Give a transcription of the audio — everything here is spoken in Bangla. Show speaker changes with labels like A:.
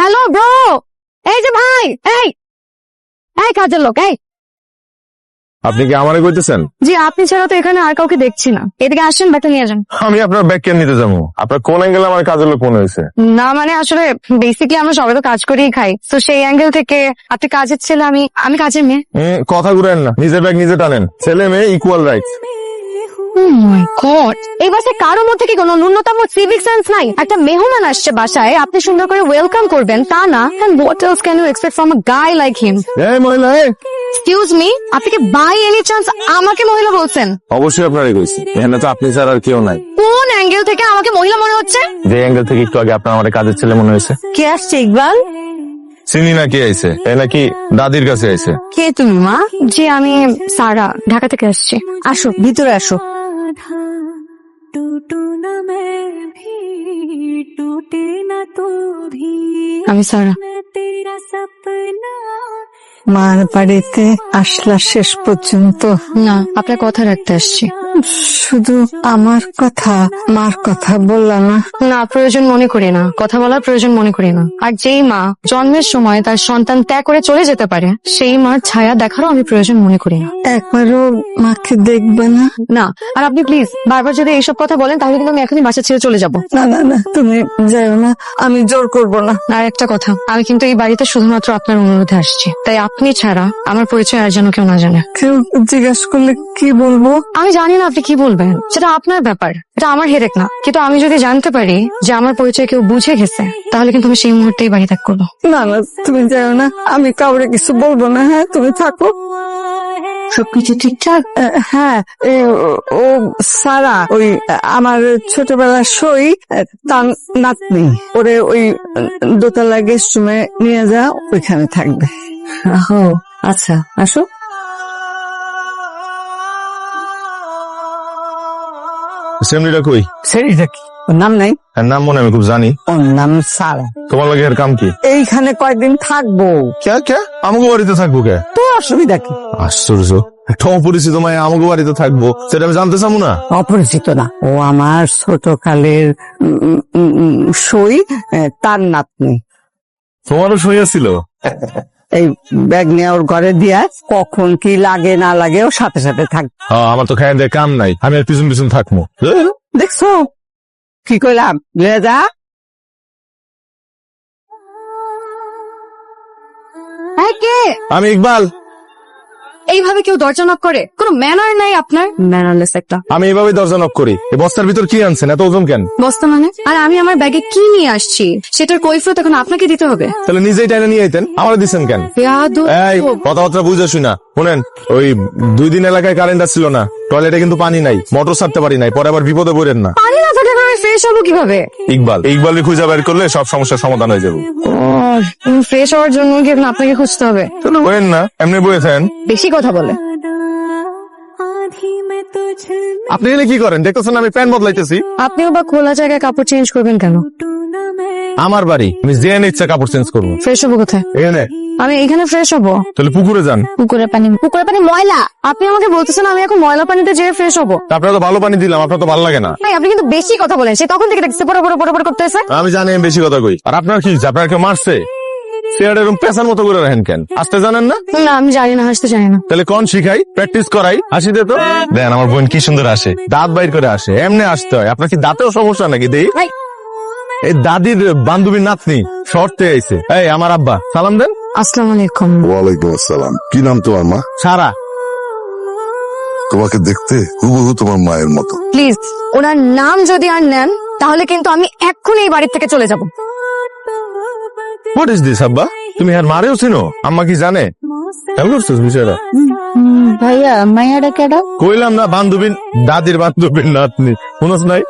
A: হ্যালো ব্রো, এই যে ভাই, এই এই কাজের লোক, এই
B: আপনি কি আমারে কইতেছেন?
A: জি আপনি ছাড়া তো এখানে আর কাউকে দেখছি না। এদিকে আসেন, ব্যাগটা নিয়ে যান।
B: আমি আপনার ব্যাগ কেন নিতে যাবো? আপনার কোন অ্যাঙ্গেলে আমার কাজের লোক মনে হয়েছে?
A: না মানে আসলে বেসিকলি আমরা সবাই তো কাজ করেই খাই, তো সেই অ্যাঙ্গেল থেকে আপনি কাজের ছেলে, আমি কাজের মেয়ে।
B: কথা ঘুরেন না, নিজের ব্যাগ নিজে টানেন। ছেলে মেয়ে equal rights.
A: Oh my God! এই বাসায় কারোর মধ্যে কি কোনো ন্যূনতম সিভিক সেন্স নাই? একটা মেহমান আসছে বাসায়, আপনি সুন্দর করে ওয়েলকাম করবেন তা না? And what else can you expect from a guy like him?
B: এই মহিলা,
A: Excuse me, আপনি কি বাই এনি চান্স আমাকে মহিলা বলছেন?
B: অবশ্যই আপনারই কইছি। এখানে তো আপনি ছাড়া আর কেউ নাই।
A: কোন অ্যাঙ্গেল থেকে আমাকে মহিলা মনে হচ্ছে?
B: যে অ্যাঙ্গেল থেকে একটু আগে আপনার আমার কাজের ছেলে মনে হয়েছে।
A: কে আসছে ইকবাল?
B: চিনি না কে আইছে, তাই নাকি দাদির কাছে আইছে।
A: কে তুমি মা? জি আমি সারা, ঢাকা থেকে আসছি। আসো ভিতরে আসো। আমি সারা।
C: মার বাড়িতে আসলা শেষ পর্যন্ত?
A: না, আপনার কথা রাখতে আসছি।
C: শুধু আমার কথা, মার কথা বললা না?
A: না, প্রয়োজন মনে করি না, কথা বলার প্রয়োজন মনে করি না। আর যেই মা জন্মের সময় তার সন্তান ত্যাগ করে চলে যেতে পারে, সেই মার ছায়া দেখারও আমি প্রয়োজন মনে করি না।
C: একবারও মাকে দেখবে না?
A: না, আর আপনি প্লিজ বারবার যদি এইসব কথা বলেন তাহলে কিন্তু আমি এখনই বাসা ছেড়ে চলে যাব।
C: না না না, তুমি যাও না, আমি জোর করব না।
A: আর একটা কথা, আমি কিন্তু এই বাড়িতে শুধুমাত্র আপনার অনুরোধে আসছি, তাই আপনি ছাড়া আমার পরিচয় আর যেন কেউ না জানে।
C: কেউ জিজ্ঞাসা করলে কি বলবো?
A: আমি জানি না আপনি কি বলবেন, সেটা আপনার ব্যাপার, এটা আমার হেরেক না। কিন্তু আমি যদি জানতে পারি যে আমার পরিচয় কেউ বুঝে গেছে, তাহলে কিন্তু আমি সেই মুহূর্তেই বাড়ি ত্যাগ করবো।
C: না না, তুমি যাও না, আমি কাউরে কিছু বলবো না। হ্যাঁ, তুমি থাকো।
A: সবকিছু ঠিকঠাক?
C: হ্যাঁ, ও সারা, ওই আমার ছোটবেলার সই, তার নাতনি। ওরে ওই দোতলা গেস্ট রুমে নিয়ে যা, ওইখানে থাকবে।
A: আচ্ছা, আসো।
B: সেমনিটা কই?
C: সেটা কি ওর নাম নাই?
B: এর নাম মনে আমি খুব জানি।
C: ওর নাম সারা।
B: তোমার লাগে এর কাম কি?
C: এইখানে কয়দিন থাকবো।
B: কে কে আমাকে বাড়িতে থাকবো কে?
C: তো অসুবিধা কি?
B: আশ্চর্য, একটা অপরিচিত মায়ে আমাকে বাড়িতে থাকবো, সেটা আমি জানতে চাবো না?
C: অপরিচিত না, ও আমার ছোটকালের সই, তার নাতনি।
B: তোমারও সইয়া ছিল?
C: এই ব্যাগ নিয়ে ওর ঘরে দিয়া, কখন কি লাগে না লাগে ওর সাথে সাথে থাকবে।
B: আমার তো খাই দিয়ে কাম নাই, আমি আর পিছন পিছন থাকবো।
C: দেখছো কি কইলাম? লয়ে যা।
A: কে?
B: আমি ইকবাল।
A: এইভাবে কেউ দরজা নক করে? কোনো ম্যানার নাই আপনার, ম্যানারলেস একটা।
B: আমি এইভাবেই দরজা নক করি। এই বস্তার ভিতর কি আনছেন, এত ওজন কেন?
A: বস্তা মানে? আর আমি আমার ব্যাগে কি নিয়ে আসছি সেটার কৈফিয়ত এখন আপনাকে দিতে হবে।
B: তাহলে নিজেই টাইনে নিয়ে আইতেন, আমার দিচ্ছেন কেন? এই কথাবার্তা বুঝে শুনা শুনেন, ওই 2 দিন এলাকায় কারেন্ট আসছিল না, টয়লেটে কিন্তু পানি নাই, মোটর ছাড়তে পারি নাই, পরে আবার বিপদে পড়েন না।
A: পানি না থাকলে আমি ফ্রেশ হবো কিভাবে?
B: ইকবালের খুঁজে বের করলে সব সমস্যার সমাধান হয়ে যাবে।
A: ফ্রেশ হওয়ার জন্য কি এখন আপনাকে খুঁজতে হবে?
B: তাহলে বলেন না, এমনি বলেছেন।
A: বেশি কথা বলে।
B: আপনি এলে কি করেন দেখতেছেন? আমি প্যান্ট বদলাইতেছি।
A: আপনিও বা খোলা জায়গায় কাপড় চেঞ্জ করবেন কেন?
B: আমার বাড়ি, আমি যে ইচ্ছা কাপড় চেঞ্জ করবো।
A: ফ্রেশ হবো কোথায়?
B: এখানে।
A: আমি এখানে ফ্রেশ হবো?
B: তাহলে পুকুরে যান।
A: পুকুরের পানি ময়লা। আপনি আমাকে বলতেছেন আমি এখন ময়লা পানিতে যেয়ে ফ্রেশ হবো?
B: আপনার তো ভালো পানি দিলাম, আপনার তো ভালো লাগে না।
A: ভাই আপনি কিন্তু বেশি কথা বলেন, সে তখন থেকে দেখছে পড়া করতেছে।
B: আমি জানি আমি বেশি কথা কই। আর আপনার কি, আপনার কেউ মারছে? চেয়ার এরকম পেছার মতো করে রাখেন কেন? আসতে জানেন না?
A: না আমি জানি না, হাসতে জানি না।
B: তাহলে কোন শিখাই, প্র্যাকটিস করাই। আসিতে তো দেন, আমার বোন কি সুন্দর আসে, দাঁত বাইর করে আসে। এমনি আসতে হয়? আপনার কি দাঁতেও সমস্যা নাকি? দেই এই দাদির বান্ধবীর নাতনি শর্তে আইছে। এই আমার আব্বা, সালাম দেন।
A: আসসালামু আলাইকুম।
D: ওয়ালাইকুম আসসালাম। কি নাম তোমার মা?
B: সারা।
D: তোমাকে দেখতে হুবহু তোমার মায়ের মতো।
A: প্লিজ ওনার নাম যদি আর নেন তাহলে কিন্তু আমি এক্ষুনি এই বাড়ি থেকে চলে যাব।
B: হোয়াট ইজ দিস আব্বা? তুমি আর মারেও চিনো? আম্মা কি জানে? কেমন করছিস বিষয়টা?
C: ভাইয়া মাইয়াটা কেডা?
B: কইলাম না, বান্ধবীর দাদির বান্ধবীর নাতনি। শুনছ নাই?